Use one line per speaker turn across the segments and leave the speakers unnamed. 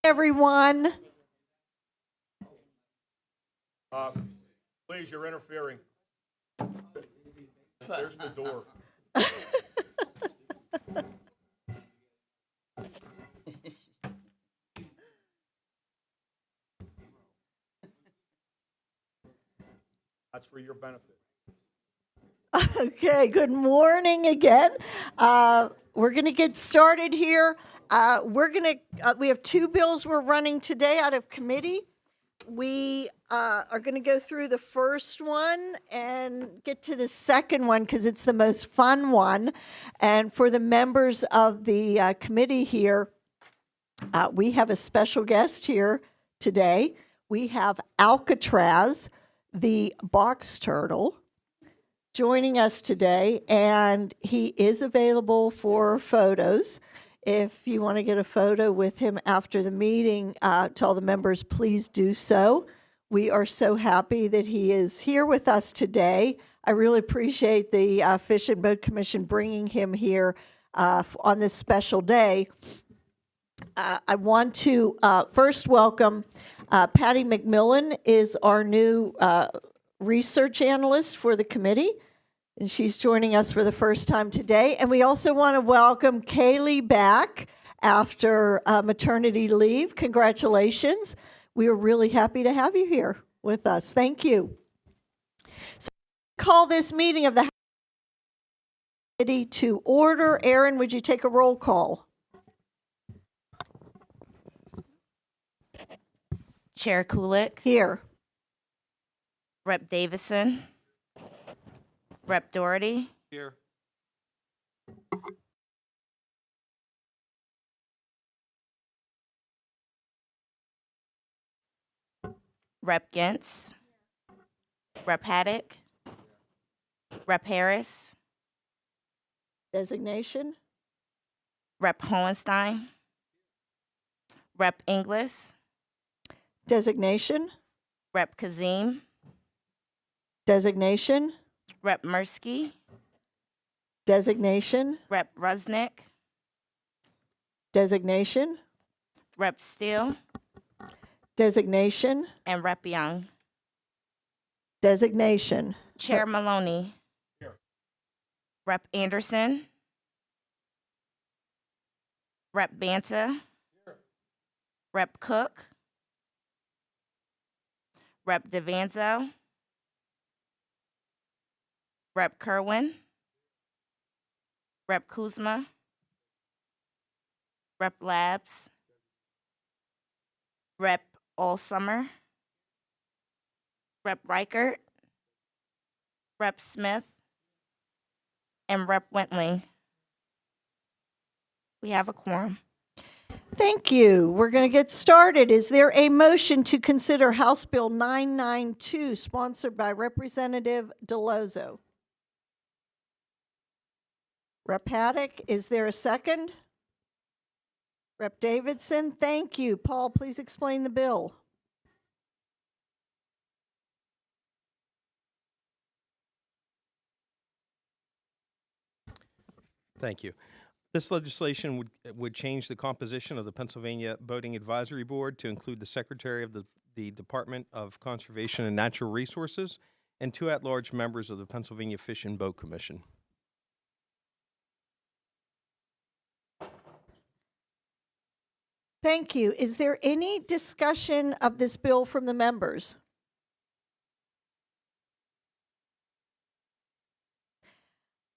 Everyone.
Please, you're interfering. There's the door. That's for your benefit.
Okay, good morning again. We're going to get started here. We have two bills we're running today out of committee. We are going to go through the first one and get to the second one because it's the most fun one. And for the members of the committee here, we have a special guest here today. We have Alcatraz, the box turtle, joining us today, and he is available for photos. If you want to get a photo with him after the meeting, tell the members, please do so. We are so happy that he is here with us today. I really appreciate the Fish and Boat Commission bringing him here on this special day. I want to first welcome Patty McMillan is our new research analyst for the committee, and she's joining us for the first time today. And we also want to welcome Kaylee back after maternity leave. Congratulations. We are really happy to have you here with us. Thank you. So I call this meeting of the committee to order. Aaron, would you take a roll call?
Chair Kulik,
Here.
Rep Davison, Rep Doherty,
Here.
Rep Gentz, Rep Haddock, Rep Harris,
Designation.
Rep Hohenstein, Rep Inglis,
Designation.
Rep Kazim,
Designation.
Rep Mirsky,
Designation.
Rep Rusnick,
Designation.
Rep Steele,
Designation.
and Rep Young.
Designation.
Chair Maloney,
Here.
Rep Anderson, Rep Banta, Rep Cook, Rep Devanzo, Rep Kerwin, Rep Kuzma, Rep Labs, Rep Allsummer, Rep Reichert, Rep Smith, and Rep Wentling. We have a quorum.
Thank you. We're going to get started. Is there a motion to consider House Bill 992, sponsored by Representative Dellozo? Rep Haddock, is there a second? Rep Davidson, thank you. Paul, please explain the bill.
Thank you. This legislation would change the composition of the Pennsylvania Boating Advisory Board to include the Secretary of the Department of Conservation and Natural Resources and two at-large members of the Pennsylvania Fish and Boat Commission.
Thank you. Is there any discussion of this bill from the members?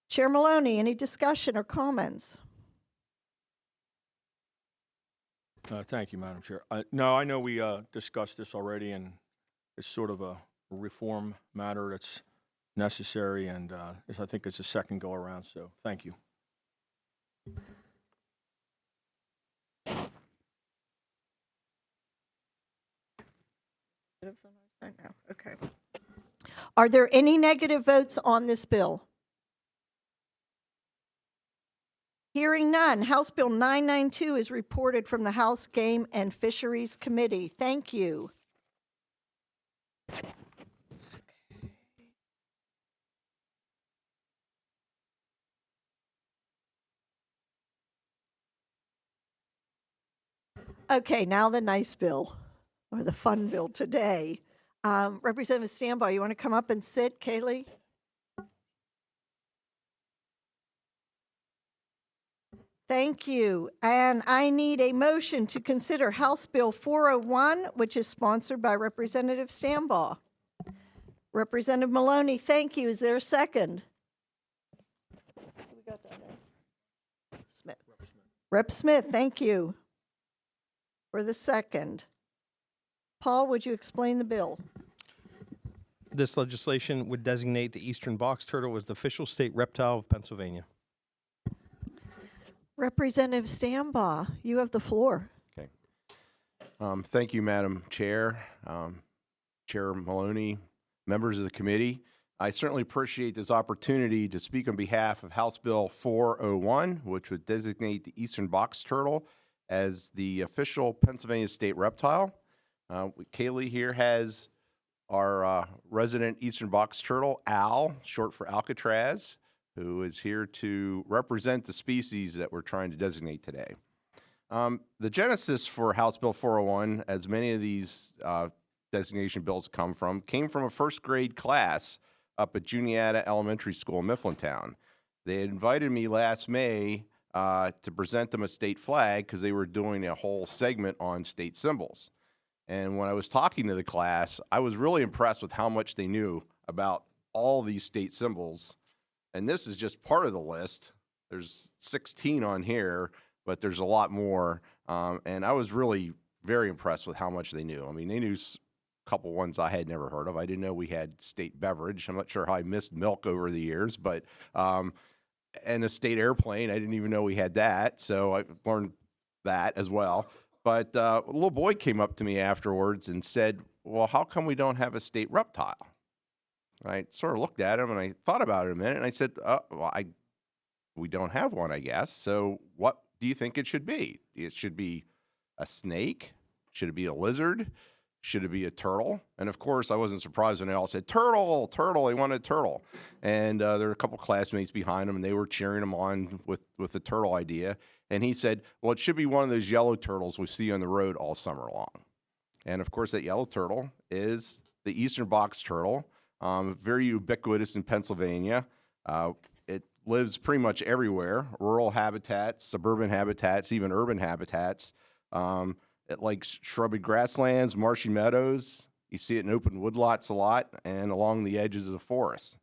Chair Maloney, any discussion or comments?
Thank you, Madam Chair. No, I know we discussed this already, and it's sort of a reform matter that's necessary, and I think it's a second go around, so thank you.
Okay. Are there any negative votes on this bill? Hearing none, House Bill 992 is reported from the House Game and Fisheries Committee. Thank you. Okay, now the nice bill, or the fun bill today. Representative Stambaugh, you want to come up and sit, Kaylee? Thank you. And I need a motion to consider House Bill 401, which is sponsored by Representative Stambaugh. Representative Maloney, thank you. Is there a second? Who we got down there? Smith. Rep Smith, thank you for the second. Paul, would you explain the bill?
This legislation would designate the eastern box turtle as the official state reptile of Pennsylvania.
Representative Stambaugh, you have the floor.
Okay. Thank you, Madam Chair, Chair Maloney, members of the committee. I certainly appreciate this opportunity to speak on behalf of House Bill 401, which would designate the eastern box turtle as the official Pennsylvania state reptile. Kaylee here has our resident eastern box turtle, Al, short for Alcatraz, who is here to represent the species that we're trying to designate today. The genesis for House Bill 401, as many of these designation bills came from a first grade class up at Juniata Elementary School in Mifflintown. They had invited me last May to present them a state flag because they were doing a whole segment on state symbols. And when I was talking to the class, I was really impressed with how much they knew about all these state symbols. And this is just part of the list. There's 16 on here, but there's a lot more. And I was really very impressed with how much they knew. I mean, they knew a couple ones I had never heard of. I didn't know we had state beverage. I'm not sure how I missed milk over the years, but and a state airplane, I didn't even know we had that. So I learned that as well. But a little boy came up to me afterwards and said, well, how come we don't have a state reptile? I sort of looked at him and I thought about it a minute and I said, we don't have one, I guess. So what do you think it should be? It should be a snake? Should it be a lizard? Should it be a turtle? And of course, I wasn't surprised when they all said, turtle, turtle, they wanted a turtle. And there were a couple classmates behind him and they were cheering him on with the turtle idea. And he said, well, it should be one of those yellow turtles we see on the road all summer long. And of course, that yellow turtle is the eastern box turtle, very ubiquitous in Pennsylvania. It lives pretty much everywhere, rural habitats, suburban habitats, even urban habitats. It likes shrubby grasslands, marshy meadows. You see it in open woodlots a lot and along the edges of the forest.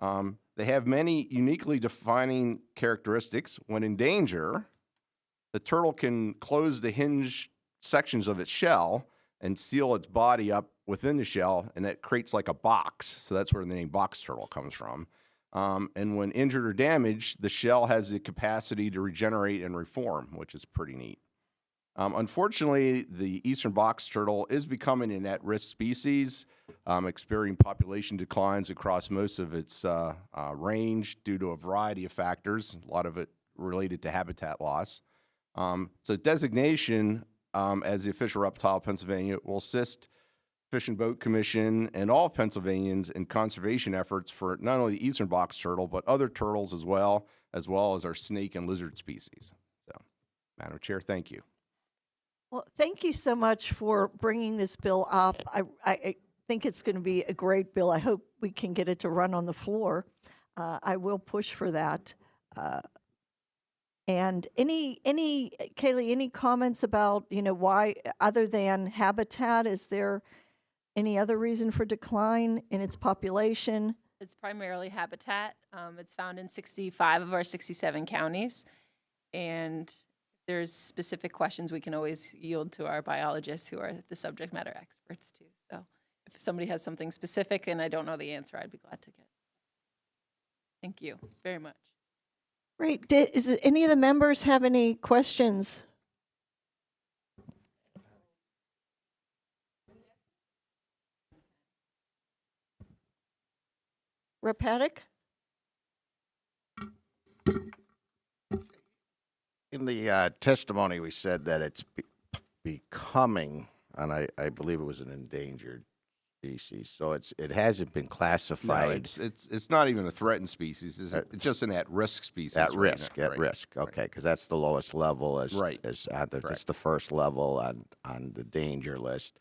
They have many uniquely defining characteristics. When in danger, the turtle can close the hinged sections of its shell and seal its body up within the shell, and that creates like a box. So that's where the name box turtle comes from. And when injured or damaged, the shell has the capacity to regenerate and reform, which is pretty neat. Unfortunately, the eastern box turtle is becoming an at-risk species, experiencing population declines across most of its range due to a variety of factors, a lot of it related to habitat loss. So designation as the official reptile of Pennsylvania will assist Fish and Boat Commission and all Pennsylvanians in conservation efforts for not only the eastern box turtle, but other turtles as well as our snake and lizard species. So, Madam Chair, thank you.
Well, thank you so much for bringing this bill up. I think it's going to be a great bill. I hope we can get it to run on the floor. I will push for that. And Kaylee, any comments about, why, other than habitat, is there any other reason for decline in its population?
It's primarily habitat. It's found in 65 of our 67 counties. And if there's specific questions, we can always yield to our biologists who are the subject matter experts too. So if somebody has something specific and I don't know the answer, I'd be glad to get. Thank you very much.
Great. Does any of the members have any questions? Rep. Haddock?
In the testimony, we said that it's becoming, and I believe it was an endangered species. So it hasn't been
No,
classified
it's not even a threatened species. It's just an at-risk species.
at
right
risk.
now.
At
Right.
risk. Okay, because that's the lowest level.
Right.
That's
Correct.
the first level on the danger list.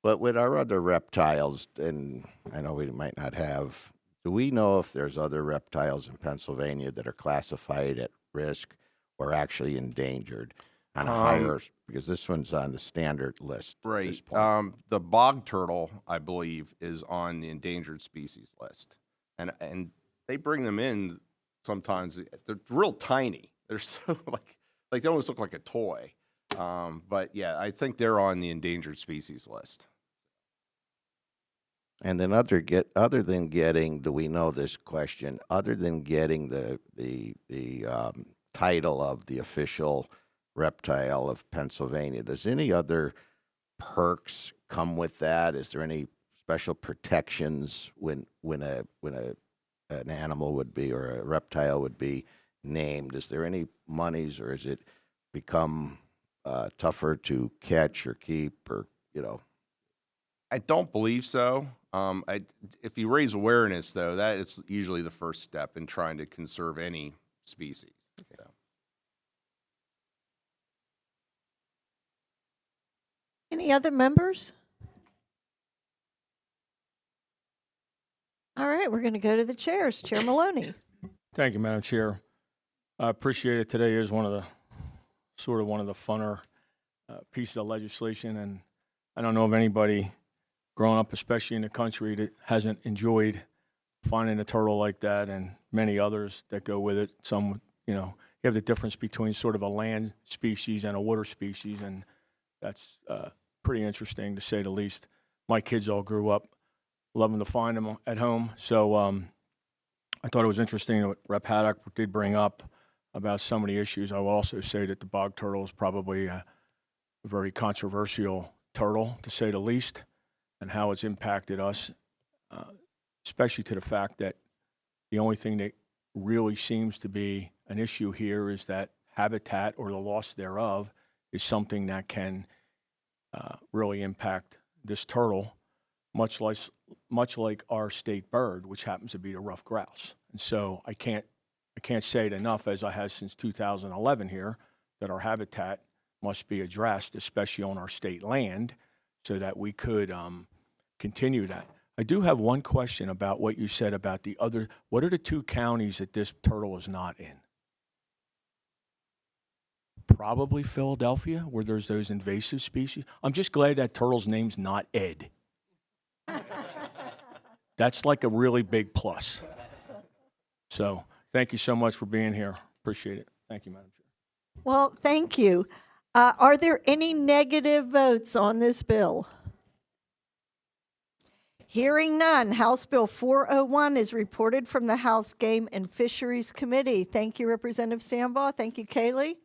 But with our other reptiles, and I know we might not have. Do we know if there's other reptiles in Pennsylvania that are classified at risk or actually endangered on a higher? Because this one's on the standard list at this
Right.
point.
The bog turtle, I believe, is on the endangered species list, and they bring them in sometimes. They're real tiny. They're so like they almost look like a toy. But yeah, I think they're on the endangered species list.
And then other than getting, do we know this question? Other than getting the title of the official reptile of Pennsylvania, does any other perks come with that? Is there any special protections when an animal would be or a reptile would be named? Is there any monies, or is it become tougher to catch or keep, or
I don't believe so. If you raise awareness, though, that is usually the first step in trying to conserve any species. So.
Any other members? All right, we're going to go to the chairs. Chair Maloney.
Thank you, Madam Chair. I appreciate it. Today is one of the funner pieces of legislation, and I don't know of anybody growing up, especially in the country, that hasn't enjoyed finding a turtle like that, and many others that go with it. Some, you have the difference between sort of a land species and a water species, and that's pretty interesting to say the least. My kids all grew up loving to find them at home, so I thought it was interesting what Rep. Haddock did bring up about so many issues. I will also say that the bog turtle is probably a very controversial turtle, to say the least, and how it's impacted us, especially to the fact that the only thing that really seems to be an issue here is that habitat, or the loss thereof, is something that can really impact this turtle, much like our state bird, which happens to be the ruffed grouse. And so I can't say it enough, as I have since 2011 here, that our habitat must be addressed, especially on our state land, so that we could continue that. I do have one question about what you said about the other. What are the two counties that this turtle is not in? Probably Philadelphia, where there's those invasive species. I'm just glad that turtle's name's not Ed. That's like a really big plus. So thank you so much for being here. Appreciate it. Thank you, Madam Chair.
Well, thank you. Are there any negative votes on this bill? Hearing none, House Bill 401 is reported from the House Game and Fisheries Committee. Thank you, Representative Stambaugh. Thank you, Kaylee.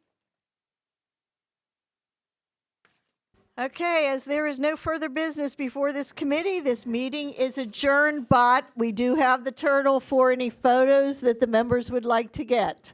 Okay, as there is no further business before this committee, this meeting is adjourned, but we do have the turtle for any photos that the members would like to get.